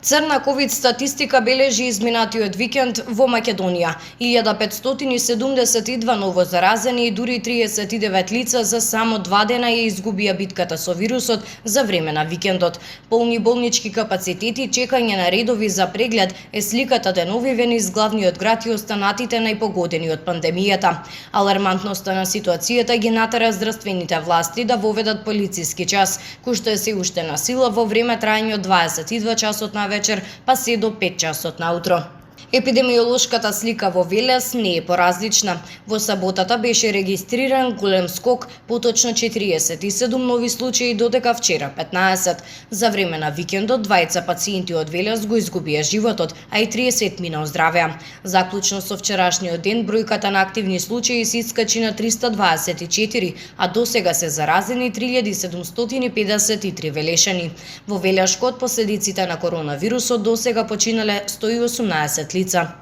Црна ковид статистика бележи изминатиот викенд во Македонија. 1572 ново заразени и дури 39 лица за само 2 дена ја изгубија битката со вирусот за време на викендот. Полни болнички капацитети, чекање на редови за преглед е сликата деновиве низ главниот град и останатите најпогодени од пандемијата. Алармантноста на ситуацијата ги натера здравствените власти да воведат полициски час, кој што е се уште на сила во време траење од 22 часот на вечер па се до 5 часот наутро. Епидемиолошката слика во Велес не е поразлична. Во саботата беше регистриран голем скок, поточно 47 нови случаи додека вчера 15. За време на викендот двајца пациенти од Велес го изгубија животот, а и 30 мина оздравеа. Заклучно со вчерашниот ден бројката на активни случаи се искачи на 324, а досега се заразени 3753 велешани. Во Велешко од последиците на коронавирусот досега починале 118 лица.